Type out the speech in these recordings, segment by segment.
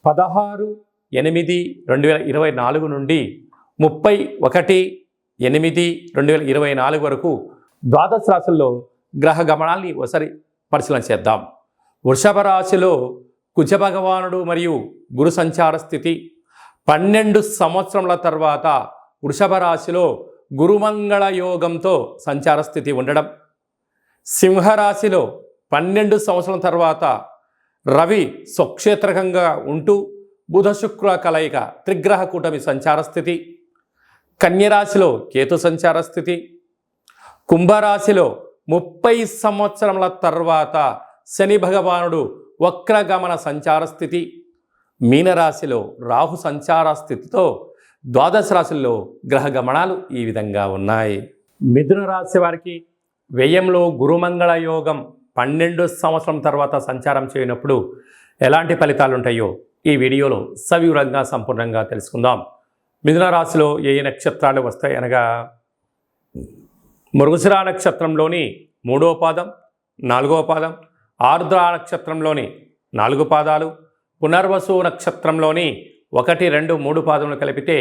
16/8/2024 నుండి 31/8/2024 వరకు ద్వాదశ రాశుల్లో గ్రహ గమనాల్ని ఒకసారి పరిశీలన చేద్దాం. వృషభ రాశిలో కుజ భగవానుడు మరియు గురు సంచార స్థితి. 12 సంవత్సరముల తర్వాత వృషభ రాశిలో గురుమంగళ యోగంతో సంచార స్థితి ఉండడం. సింహరాశిలో 12 సంవత్సరాల తర్వాత రవి స్వక్షేత్రకంగా ఉంటూ బుధ శుక్ర కలయిక త్రిగ్రహ కూటమి సంచార స్థితి. కన్యరాశిలో కేతు సంచార స్థితి. కుంభరాశిలో 30 సంవత్సరముల తర్వాత శని భగవానుడు వక్రగమన సంచార స్థితి. మీనరాశిలో రాహు సంచార స్థితితో ద్వాదశ రాశుల్లో గ్రహ గమనాలు ఈ విధంగా ఉన్నాయి. మిథున రాశి వారికి వ్యయంలో గురుమంగళ యోగం 12 సంవత్సరం తర్వాత సంచారం చేయనప్పుడు ఎలాంటి ఫలితాలు ఉంటాయో ఈ వీడియోలో సవివరంగా సంపూర్ణంగా తెలుసుకుందాం. మిథున రాశిలో ఏ నక్షత్రాలు వస్తాయి అనగా మృగశిర నక్షత్రంలోని 3వ పాదం, 4వ పాదం, ఆర్ద్ర నక్షత్రంలోని 4 పాదాలు, పునర్వసు నక్షత్రంలోని 1, 2, 3 పాదములు కలిపితే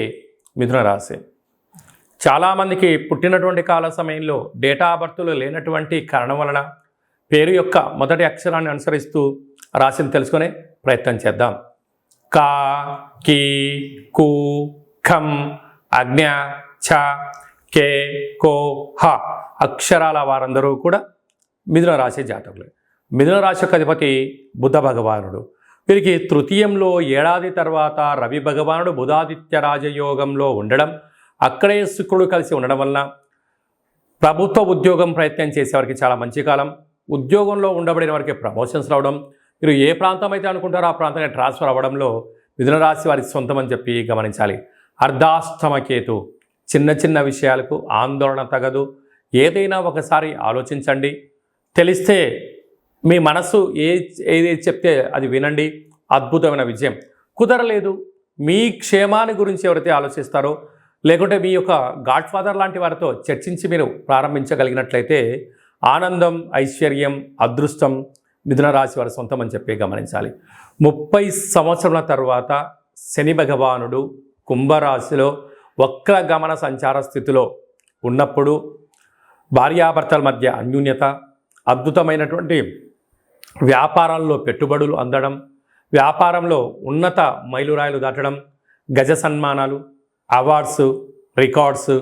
మిథున రాశి. చాలామందికి పుట్టినటువంటి కాల సమయంలో డేటా బర్త్లు లేనటువంటి కారణం వలన పేరు యొక్క మొదటి అక్షరాన్ని అనుసరిస్తూ రాశిని తెలుసుకునే ప్రయత్నం చేద్దాం. కా, కీ, కు, ఖం, అజ్ఞ, ఛ, కే, కో, హ అక్షరాల వారందరూ కూడా మిథున రాశి జాతకులే. మిథున రాశి యొక్క అధిపతి బుధ భగవానుడు. వీరికి తృతీయంలో ఏడాది తర్వాత రవి భగవానుడు బుధాదిత్య రాజయోగంలో ఉండడం, అక్కడే శుక్రుడు కలిసి ఉండడం వలన ప్రభుత్వ ఉద్యోగం ప్రయత్నం చేసేవారికి చాలా మంచి కాలం. ఉద్యోగంలో ఉండబడిన వారికి ప్రమోషన్స్ రావడం, మీరు ఏ ప్రాంతం అయితే అనుకుంటారో ఆ ప్రాంతానికి ట్రాన్స్ఫర్ అవ్వడంలో మిథున రాశి వారికి సొంతమని చెప్పి గమనించాలి. అర్ధాష్టమ కేతు. చిన్న చిన్న విషయాలకు ఆందోళన తగదు. ఏదైనా ఒకసారి ఆలోచించండి. తెలిస్తే మీ మనసు ఏది చెప్తే అది వినండి. అద్భుతమైన విజయం. కుదరలేదు, మీ క్షేమాన్ని గురించి ఎవరైతే ఆలోచిస్తారో లేకుంటే మీ యొక్క గాడ్ ఫాదర్ లాంటి వారితో చర్చించి మీరు ప్రారంభించగలిగినట్లయితే ఆనందం, ఐశ్వర్యం, అదృష్టం మిథున రాశి వారి సొంతం అని చెప్పి గమనించాలి. 30 సంవత్సరాల తర్వాత శని భగవానుడు కుంభరాశిలో వక్రగమన సంచార స్థితిలో ఉన్నప్పుడు భార్యాభర్తల మధ్య అన్యూన్యత, అద్భుతమైనటువంటి వ్యాపారాల్లో పెట్టుబడులు అందడం, వ్యాపారంలో ఉన్నత మైలురాయిలు దాటడం, గజ సన్మానాలు, అవార్డ్స్, రికార్డ్స్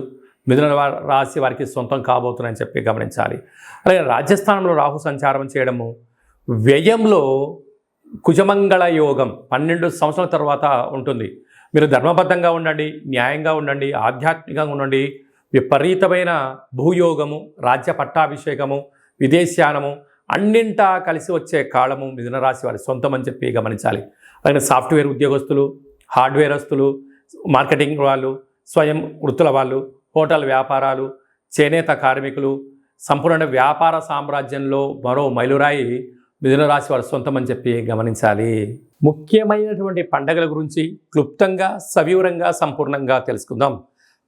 మిథున రాశి వారికి సొంతం కాబోతున్నాయని చెప్పి గమనించాలి. అలాగే రాజ్యస్థానంలో రాహు సంచారం చేయడము, వ్యయంలో కుజమంగళ యోగం 12 సంవత్సరాల తర్వాత ఉంటుంది. మీరు ధర్మబద్ధంగా ఉండండి, న్యాయంగా ఉండండి, ఆధ్యాత్మికంగా ఉండండి. విపరీతమైన భూయోగము, రాజ్య పట్టాభిషేకము, విదేశానము అన్నింటా కలిసి వచ్చే కాలము మిథున రాశి వారి సొంతం అని చెప్పి గమనించాలి. అలాగే సాఫ్ట్వేర్ ఉద్యోగస్తులు, హార్డ్వేరస్తులు, మార్కెటింగ్ వాళ్ళు, స్వయం వృత్తుల వాళ్ళు, హోటల్ వ్యాపారాలు, చేనేత కార్మికులు, సంపూర్ణ వ్యాపార సామ్రాజ్యంలో మరో మైలురాయి మిథున రాశి వారి సొంతం అని చెప్పి గమనించాలి. ముఖ్యమైనటువంటి పండగల గురించి క్లుప్తంగా సవివరంగా సంపూర్ణంగా తెలుసుకుందాం.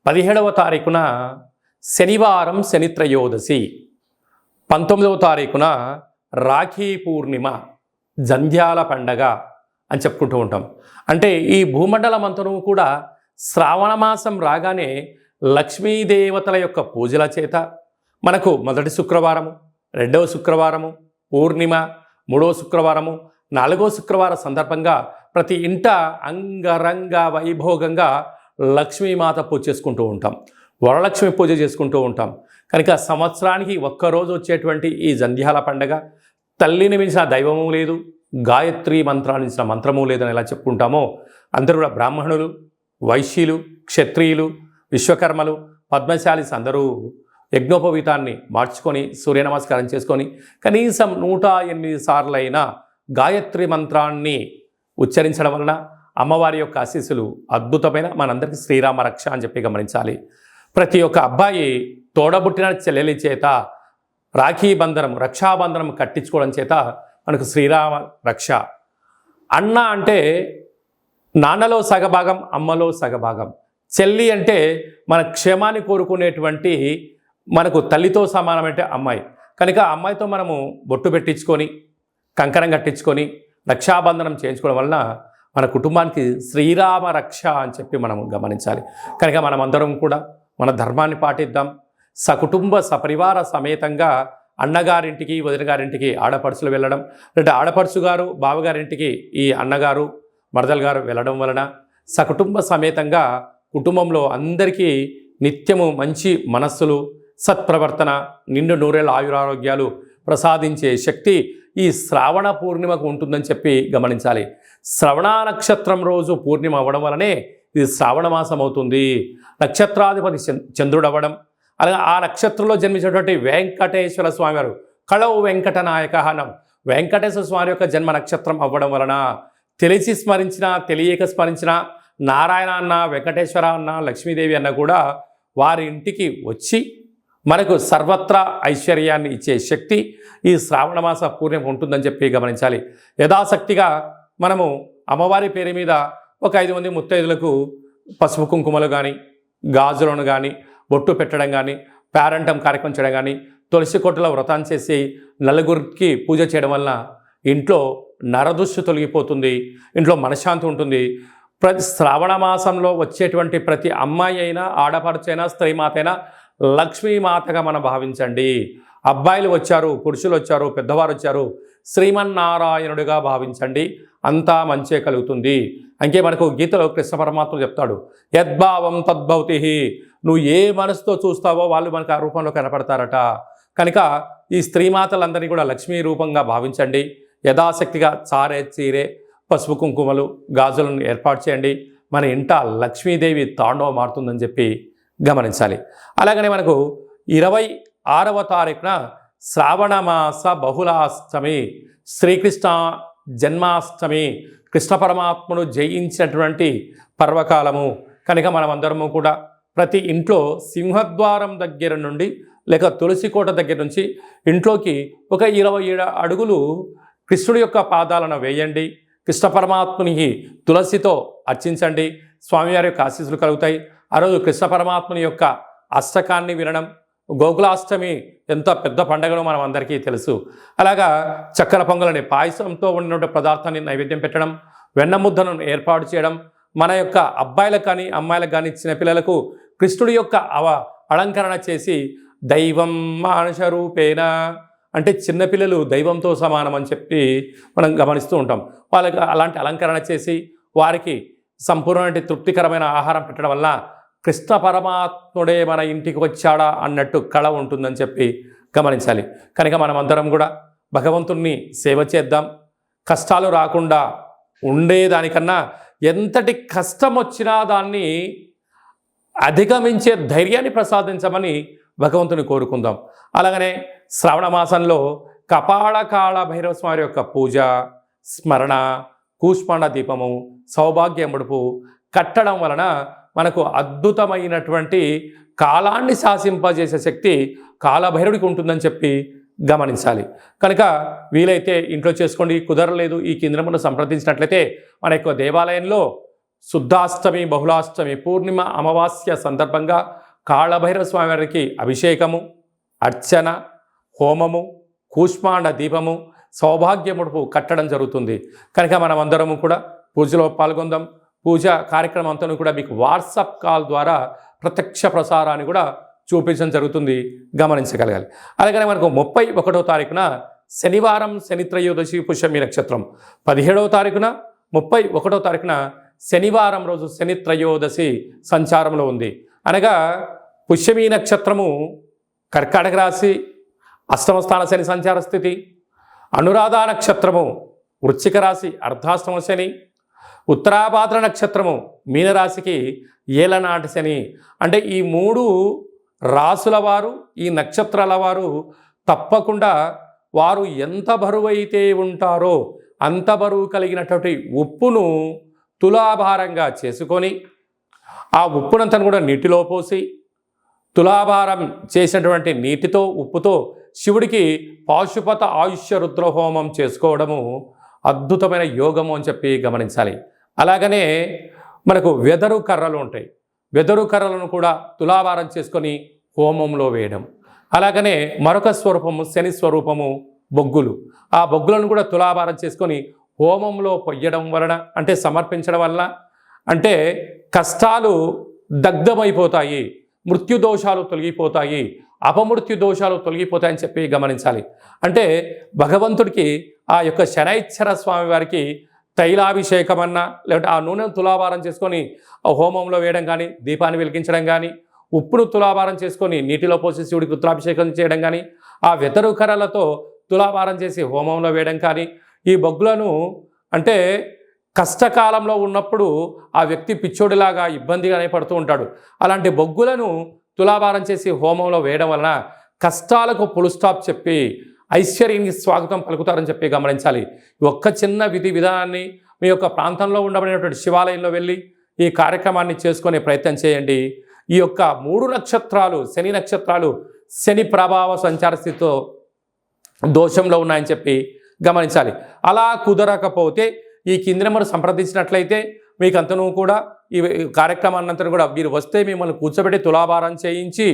17వ తారీఖున శనివారం శని త్రయోదశి, 19వ తారీఖున రాఖీ పూర్ణిమ, జంధ్యాల పండగ అని చెప్పుకుంటూ ఉంటాం. అంటే ఈ భూమండలం అంతను కూడా శ్రావణ మాసం రాగానే లక్ష్మీదేవతల యొక్క పూజల చేత మనకు మొదటి శుక్రవారము, 2వ శుక్రవారము, పూర్ణిమ, 3వ శుక్రవారము, 4వ శుక్రవారం సందర్భంగా ప్రతి ఇంట అంగరంగ వైభోగంగా లక్ష్మీమాత పూజ చేసుకుంటూ ఉంటాం, వరలక్ష్మి పూజ చేసుకుంటూ ఉంటాం. కనుక సంవత్సరానికి ఒక్కరోజు వచ్చేటువంటి ఈ జంధ్యాల పండగ తల్లిని మించిన దైవము లేదు, గాయత్రి మంత్రాన్ని మించిన మంత్రము లేదని ఎలా చెప్పుకుంటామో అందరూ కూడా బ్రాహ్మణులు, వైశ్యులు, క్షత్రియులు, విశ్వకర్మలు, పద్మశాలిస్ అందరూ యజ్ఞోపవీతాన్ని మార్చుకొని సూర్య నమస్కారం చేసుకొని కనీసం 108 సార్లైనా గాయత్రి మంత్రాన్ని ఉచ్చరించడం వలన అమ్మవారి యొక్క ఆశీస్సులు అద్భుతమైన మనందరికీ శ్రీరామ రక్ష అని చెప్పి గమనించాలి. ప్రతి ఒక్క అబ్బాయి తోడబుట్టిన చెల్లెలి చేత రాఖీ బంధనం, రక్షాబంధనం కట్టించుకోవడం చేత మనకు శ్రీరామ రక్ష. అన్న అంటే నాన్నలో సగభాగం, అమ్మలో సగభాగం. చెల్లి అంటే మన క్షేమాన్ని కోరుకునేటువంటి మనకు తల్లితో సమానమంటే అమ్మాయి. కనుక అమ్మాయితో మనము బొట్టు పెట్టించుకొని కంకణం కట్టించుకొని రక్షాబంధనం చేయించుకోవడం వలన మన కుటుంబానికి శ్రీరామ రక్ష అని చెప్పి మనం గమనించాలి. కనుక మనమందరం కూడా మన ధర్మాన్ని పాటిద్దాం. సకుటుంబ సపరివార సమేతంగా అన్నగారింటికి వదిన గారింటికి ఆడపడుచులు వెళ్ళడం, అంటే ఆడపడుచు గారు బావగారింటికి ఈ అన్నగారు మరదలు గారు వెళ్ళడం వలన సకుటుంబ సమేతంగా కుటుంబంలో అందరికీ నిత్యము మంచి మనస్సులు, సత్ప్రవర్తన, నిండు నూరేళ్ళ ఆయురారోగ్యాలు ప్రసాదించే శక్తి ఈ శ్రావణ పూర్ణిమకు ఉంటుందని చెప్పి గమనించాలి. శ్రవణ నక్షత్రం రోజు పూర్ణిమ అవ్వడం వలనే ఇది శ్రావణ మాసం అవుతుంది. నక్షత్రాధిపతి చంద్రుడు అవ్వడం, అలాగే ఆ నక్షత్రంలో జన్మించినటువంటి వెంకటేశ్వర స్వామి వారు కళవు వెంకట నాయక అనం వెంకటేశ్వర స్వామి యొక్క జన్మ నక్షత్రం అవ్వడం వలన తెలిసి స్మరించిన తెలియక స్మరించిన నారాయణ అన్న, వెంకటేశ్వర అన్న, లక్ష్మీదేవి అన్న కూడా వారి ఇంటికి వచ్చి మనకు సర్వత్రా ఐశ్వర్యాన్ని ఇచ్చే శక్తి ఈ శ్రావణ మాస పూర్ణిమ ఉంటుందని చెప్పి గమనించాలి. యథాశక్తిగా మనము అమ్మవారి పేరు మీద ఒక 5 మంది ముత్తైదులకు పసుపు కుంకుమలు కానీ, గాజులను కానీ, బొట్టు పెట్టడం కానీ, పేరంటం కార్యక్రమం చేయడం కానీ, తులసి కొట్టుల వ్రతాన్ని చేసి నలుగురికి పూజ చేయడం వలన ఇంట్లో నరదృష్టి తొలగిపోతుంది, ఇంట్లో మనశ్శాంతి ఉంటుంది. ప్రతి శ్రావణ మాసంలో వచ్చేటువంటి ప్రతి అమ్మాయి అయినా, ఆడపడుచైనా, స్త్రీమాత అయినా లక్ష్మీమాతగా మనం భావించండి. అబ్బాయిలు వచ్చారు, పురుషులు వచ్చారు, పెద్దవారు వచ్చారు, శ్రీమన్నారాయణుడిగా భావించండి. అంతా మంచే కలుగుతుంది. అంకే మనకు గీతలో కృష్ణ పరమాత్మ చెప్తాడు, యద్భావం తద్భవతి, నువ్వు ఏ మనసుతో చూస్తావో వాళ్ళు మనకు ఆ రూపంలో కనపడతారట. కనుక ఈ స్త్రీమాతలందరినీ కూడా లక్ష్మీ రూపంగా భావించండి. యథాశక్తిగా చారే చీరే పసుపు కుంకుమలు గాజులను ఏర్పాటు చేయండి. మన ఇంట లక్ష్మీదేవి తాండవం మారుతుందని చెప్పి గమనించాలి. అలాగనే మనకు 26వ తారీఖున శ్రావణ మాస బహుళాష్టమి, శ్రీకృష్ణ జన్మాష్టమి, కృష్ణ పరమాత్మను జయించినటువంటి పర్వకాలము. కనుక మనమందరము కూడా ప్రతి ఇంట్లో సింహద్వారం దగ్గర నుండి లేక తులసి కోట దగ్గర నుంచి ఇంట్లోకి ఒక 27 అడుగులు కృష్ణుడి యొక్క పాదాలను వేయండి. కృష్ణ పరమాత్మునికి తులసితో అర్చించండి. స్వామివారి యొక్క ఆశీస్సులు కలుగుతాయి. ఆ రోజు కృష్ణ పరమాత్ముని యొక్క అష్టకాన్ని వినడం, గోకులాష్టమి ఎంత పెద్ద పండుగనో మనం అందరికీ తెలుసు. అలాగా చక్కెర పొంగలని పాయసంతో ఉండిన పదార్థాన్ని నైవేద్యం పెట్టడం, వెన్న ముద్దను ఏర్పాటు చేయడం, మన యొక్క అబ్బాయిలకు కానీ అమ్మాయిలకు కానీ చిన్నపిల్లలకు కృష్ణుడి యొక్క అలంకరణ చేసి దైవం మానుష రూపేణ, అంటే చిన్నపిల్లలు దైవంతో సమానం అని చెప్పి మనం గమనిస్తూ ఉంటాం. వాళ్ళకి అలాంటి అలంకరణ చేసి వారికి సంపూర్ణమైన తృప్తికరమైన ఆహారం పెట్టడం వల్ల కృష్ణ పరమాత్ముడే మన ఇంటికి వచ్చాడా అన్నట్టు కళ ఉంటుందని చెప్పి గమనించాలి. కనుక మనమందరం కూడా భగవంతుణ్ణి సేవ చేద్దాం. కష్టాలు రాకుండా ఉండేదానికన్నా ఎంతటి కష్టం వచ్చినా దాన్ని అధిగమించే ధైర్యాన్ని ప్రసాదించమని భగవంతుని కోరుకుందాం. అలాగనే శ్రావణ మాసంలో కపాళకాళ భైరవ స్వామి యొక్క పూజ, స్మరణ, కూష్మాండ దీపము, సౌభాగ్య ముడుపు కట్టడం వలన మనకు అద్భుతమైనటువంటి కాలాన్ని శాసింపజేసే శక్తి కాలభైరవుడికి ఉంటుందని చెప్పి గమనించాలి. కనుక వీలైతే ఇంట్లో చేసుకోండి. కుదరలేదు ఈ కేంద్రమును సంప్రదించినట్లయితే మన యొక్క దేవాలయంలో శుద్ధాష్టమి, బహుళాష్టమి, పూర్ణిమ, అమావాస్య సందర్భంగా కాళభైరవ స్వామి వారికి అభిషేకము, అర్చన, హోమము, కూష్మాండ దీపము, సౌభాగ్య ముడుపు కట్టడం జరుగుతుంది. కనుక మనమందరము కూడా పూజలో పాల్గొందాం. పూజ కార్యక్రమం అంతా కూడా మీకు వాట్సాప్ కాల్ ద్వారా ప్రత్యక్ష ప్రసారాన్ని కూడా చూపించడం జరుగుతుంది, గమనించగలగాలి. అలాగనే మనకు 31వ తారీఖున శనివారం, శని త్రయోదశి, పుష్యమి నక్షత్రం. 17వ తారీఖున 31వ తారీఖున శనివారం రోజు శని త్రయోదశి సంచారంలో ఉంది. అనగా పుష్యమి నక్షత్రము కర్కాటక రాశి, అష్టమ స్థాన శని సంచార స్థితి. అనురాధ నక్షత్రము వృశ్చిక రాశి, అర్ధాష్టమ శని. ఉత్తరాభాద్ర నక్షత్రము మీనరాశికి ఏలనాటి శని. అంటే ఈ 3 రాసుల వారు, ఈ నక్షత్రాల వారు తప్పకుండా వారు ఎంత బరువైతే ఉంటారో అంత బరువు కలిగినటువంటి ఉప్పును తులాభారంగా చేసుకొని ఆ ఉప్పునంతను కూడా నీటిలో పోసి తులాభారం చేసినటువంటి నీటితో, ఉప్పుతో శివుడికి పాశుపత ఆయుష్య రుద్రహోమం చేసుకోవడము అద్భుతమైన యోగము అని చెప్పి గమనించాలి. అలాగనే మనకు వెదరు కర్రలు ఉంటాయి. వెదరు కర్రలను కూడా తులాభారం చేసుకొని హోమంలో వేయడం. అలాగనే మరొక స్వరూపము శని స్వరూపము బొగ్గులు. ఆ బొగ్గులను కూడా తులాభారం చేసుకొని హోమంలో పొయ్యడం వలన అంటే సమర్పించడం వలన అంటే కష్టాలు దగ్ధమైపోతాయి, మృత్యు దోషాలు తొలగిపోతాయి, అపమృత్యు దోషాలు తొలగిపోతాయని చెప్పి గమనించాలి. అంటే భగవంతుడికి ఆ యొక్క శనైశ్చర స్వామి వారికి తైలాభిషేకం అన్నా లేదంటే ఆ నూనెను తులాభారం చేసుకొని హోమంలో వేయడం కానీ, దీపాన్ని వెలిగించడం కానీ, ఉప్పును తులాభారం చేసుకొని నీటిలో పోసి శివుడికి రుద్రాభిషేకం చేయడం కానీ, ఆ వెతరు కర్రలతో తులాభారం చేసి హోమంలో వేయడం కానీ, ఈ బొగ్గులను అంటే కష్టకాలంలో ఉన్నప్పుడు ఆ వ్యక్తి పిచ్చోడిలాగా ఇబ్బందిగానే పడుతూ ఉంటాడు. అలాంటి బొగ్గులను తులాభారం చేసి హోమంలో వేయడం వలన కష్టాలకు ఫుల్ స్టాప్ చెప్పి ఐశ్వర్యానికి స్వాగతం పలుకుతారని చెప్పి గమనించాలి. ఒక్క చిన్న విధి విధానాన్ని మీ యొక్క ప్రాంతంలో ఉండబడినటువంటి శివాలయంలో వెళ్ళి ఈ కార్యక్రమాన్ని చేసుకునే ప్రయత్నం చేయండి. ఈ యొక్క 3 నక్షత్రాలు శని నక్షత్రాలు శని ప్రభావ సంచార స్థితితో దోషంలో ఉన్నాయని చెప్పి గమనించాలి. అలా కుదరకపోతే ఈ కింది నెంబర్ సంప్రదించినట్లయితే మీకు అంతను కూడా ఈ కార్యక్రమాన్నంతా కూడా మీరు వస్తే మిమ్మల్ని కూర్చోబెట్టి తులాభారం చేయించి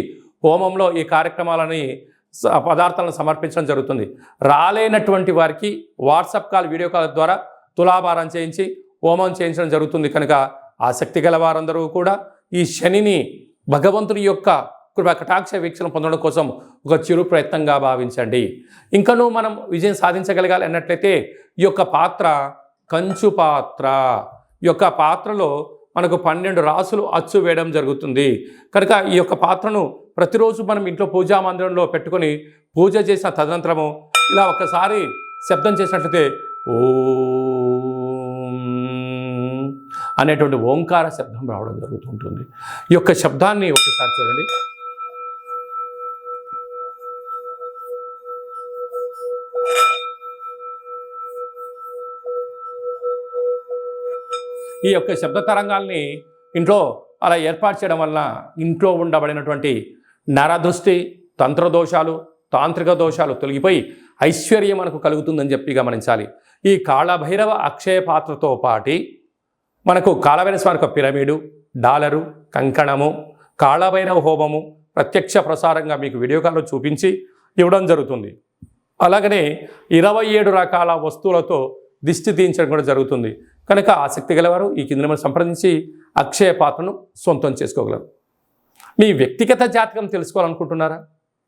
హోమంలో ఈ కార్యక్రమాలని పదార్థాలను సమర్పించడం జరుగుతుంది. రాలేనటువంటి వారికి వాట్సాప్ కాల్, వీడియో కాల్ ద్వారా తులాభారం చేయించి హోమం చేయించడం జరుగుతుంది. కనుక ఆసక్తి గల వారందరూ కూడా ఈ శనిని భగవంతుని యొక్క కృపా కటాక్ష వీక్షణ పొందడం కోసం ఒక చిరు ప్రయత్నంగా భావించండి. ఇంకనూ మనం విజయం సాధించగలగాలి అన్నట్లయితే ఈ యొక్క పాత్ర కంచు పాత్ర, ఈ యొక్క పాత్రలో మనకు 12 రాసులు అచ్చు వేయడం జరుగుతుంది. కనుక ఈ యొక్క పాత్రను ప్రతిరోజు మనం ఇంట్లో పూజా మందిరంలో పెట్టుకొని పూజ చేసిన తదనంతరము ఇలా ఒకసారి శబ్దం చేసినట్లయితే ఓం అనేటువంటి ఓంకార శబ్దం రావడం జరుగుతుంటుంది. ఈ యొక్క శబ్దాన్ని ఒకసారి చూడండి. ఈ యొక్క శబ్ద తరంగాల్ని ఇంట్లో అలా ఏర్పాటు చేయడం వలన ఇంట్లో ఉండబడినటువంటి నరదృష్టి, తంత్రదోషాలు, తాంత్రిక దోషాలు తొలగిపోయి ఐశ్వర్యం మనకు కలుగుతుందని చెప్పి గమనించాలి. ఈ కాళభైరవ అక్షయ పాత్రతో పాటి మనకు కాళభైరవ స్వామి యొక్క పిరమిడు, డాలరు, కంకణము, కాళభైరవ హోమము ప్రత్యక్ష ప్రసారంగా మీకు వీడియో కాల్లో చూపించి ఇవ్వడం జరుగుతుంది. అలాగనే 27 రకాల వస్తువులతో దిష్టి తీయించడం కూడా జరుగుతుంది. కనుక ఆసక్తి గలవారు ఈ కింద మనం సంప్రదించి అక్షయ పాత్రను సొంతం చేసుకోగలరు. మీ వ్యక్తిగత జాతకం తెలుసుకోవాలనుకుంటున్నారా?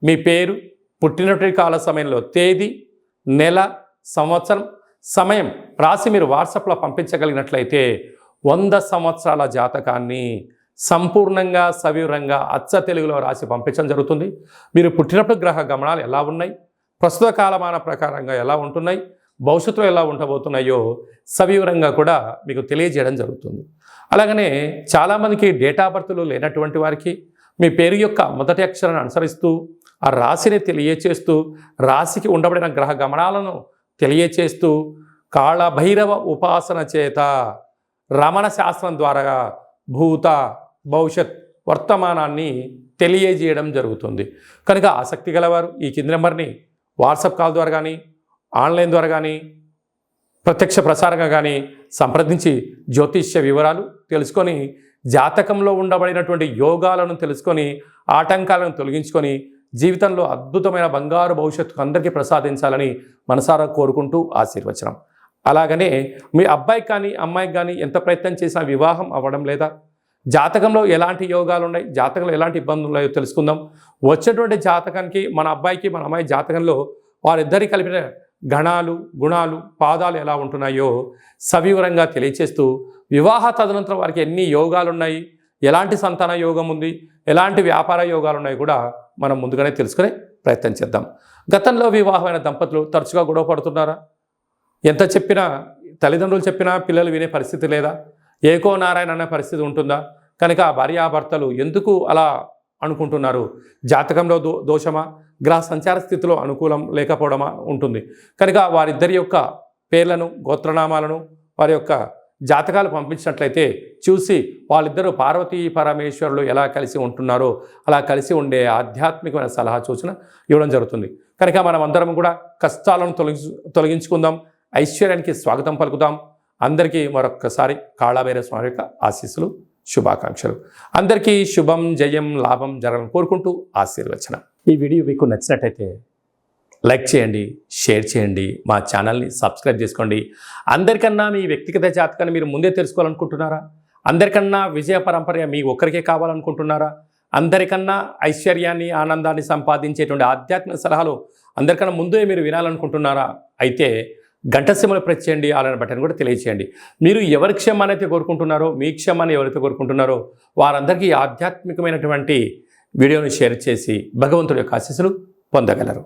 మీ పేరు, పుట్టినటువంటి కాల సమయంలో తేదీ, నెల, సంవత్సరం, సమయం రాసి మీరు వాట్సాప్లో పంపించగలిగినట్లయితే 100 సంవత్సరాల జాతకాన్ని సంపూర్ణంగా సవివరంగా అచ్చ తెలుగులో రాసి పంపించడం జరుగుతుంది. మీరు పుట్టినప్పుడు గ్రహ గమనాలు ఎలా ఉన్నాయి, ప్రస్తుత కాలమాన ప్రకారంగా ఎలా ఉంటున్నాయి, భవిష్యత్తులో ఎలా ఉండబోతున్నాయో సవివరంగా కూడా మీకు తెలియజేయడం జరుగుతుంది. అలాగనే చాలామందికి డేట్ ఆఫ్ బర్త్లు లేనటువంటి వారికి మీ పేరు యొక్క మొదటి అక్షరాన్ని అనుసరిస్తూ ఆ రాశిని తెలియచేస్తూ రాశికి ఉండబడిన గ్రహ గమనాలను తెలియచేస్తూ కాళభైరవ ఉపాసన చేత రమణ శాస్త్రం ద్వారా భూత, భవిష్యత్, వర్తమానాన్ని తెలియజేయడం జరుగుతుంది. కనుక ఆసక్తి గలవారు ఈ కింది నెంబర్ని వాట్సాప్ కాల్ ద్వారా కానీ, ఆన్లైన్ ద్వారా కానీ, ప్రత్యక్ష ప్రసారంగా కానీ సంప్రదించి జ్యోతిష్య వివరాలు తెలుసుకొని జాతకంలో ఉండబడినటువంటి యోగాలను తెలుసుకొని ఆటంకాలను తొలగించుకొని జీవితంలో అద్భుతమైన బంగారు భవిష్యత్తు అందరికీ ప్రసాదించాలని మనసారా కోరుకుంటూ ఆశీర్వచనం. అలాగనే మీ అబ్బాయికి కానీ అమ్మాయికి కానీ ఎంత ప్రయత్నం చేసినా వివాహం అవ్వడం లేదా, జాతకంలో ఎలాంటి యోగాలు ఉన్నాయి, జాతకంలో ఎలాంటి ఇబ్బందులు ఉన్నాయో తెలుసుకుందాం. వచ్చేటువంటి జాతకానికి మన అబ్బాయికి మన అమ్మాయి జాతకంలో వారిద్దరి కలిపిన గణాలు, గుణాలు, పాదాలు ఎలా ఉంటున్నాయో సవివరంగా తెలియచేస్తూ వివాహ తదనంతరం వారికి ఎన్ని యోగాలు ఉన్నాయి, ఎలాంటి సంతాన యోగం ఉంది, ఎలాంటి వ్యాపార యోగాలు ఉన్నాయి కూడా మనం ముందుగానే తెలుసుకునే ప్రయత్నం చేద్దాం. గతంలో వివాహమైన దంపతులు తరచుగా గొడవ పడుతున్నారా? ఎంత చెప్పినా, తల్లిదండ్రులు చెప్పినా పిల్లలు వినే పరిస్థితి లేదా? ఏకో నారాయణ అనే పరిస్థితి ఉంటుందా? కనుక భార్యాభర్తలు ఎందుకు అలా అనుకుంటున్నారు? జాతకంలో దోషమా, గ్రహ సంచార స్థితిలో అనుకూలం లేకపోవడమా ఉంటుంది. కనుక వారిద్దరి యొక్క పేర్లను, గోత్రనామాలను, వారి యొక్క జాతకాలు పంపించినట్లయితే చూసి వాళ్ళిద్దరూ పార్వతీ పరమేశ్వరులు ఎలా కలిసి ఉంటున్నారో అలా కలిసి ఉండే ఆధ్యాత్మికమైన సలహా సూచన ఇవ్వడం జరుగుతుంది. కనుక మనం అందరం కూడా కష్టాలను తొలగించుకుందాం, ఐశ్వర్యానికి స్వాగతం పలుకుదాం. అందరికీ మరొక్కసారి కాళభైరవ స్వామి యొక్క ఆశీస్సులు, శుభాకాంక్షలు. అందరికీ శుభం, జయం, లాభం జరగాలని కోరుకుంటూ ఆశీర్వచనం. ఈ వీడియో మీకు నచ్చినట్టయితే లైక్ చేయండి, షేర్ చేయండి, మా ఛానల్ని సబ్స్క్రైబ్ చేసుకోండి. అందరికన్నా మీ వ్యక్తిగత జాతకాన్ని మీరు ముందే తెలుసుకోవాలనుకుంటున్నారా? అందరికన్నా విజయ పరంపర మీ ఒక్కరికే కావాలనుకుంటున్నారా? అందరికన్నా ఐశ్వర్యాన్ని, ఆనందాన్ని సంపాదించేటువంటి ఆధ్యాత్మిక సలహాలు అందరికన్నా ముందే మీరు వినాలనుకుంటున్నారా? అయితే గంట సింబల్ ప్రెస్ చేయండి, అలానే బటన్ కూడా తెలియచేయండి. మీరు ఎవరి క్షేమాన్ని అయితే కోరుకుంటున్నారో, మీ క్షేమాన్ని ఎవరైతే కోరుకుంటున్నారో వారందరికీ ఆధ్యాత్మికమైనటువంటి వీడియోని షేర్ చేసి భగవంతుడి యొక్క ఆశీస్సులు పొందగలరు.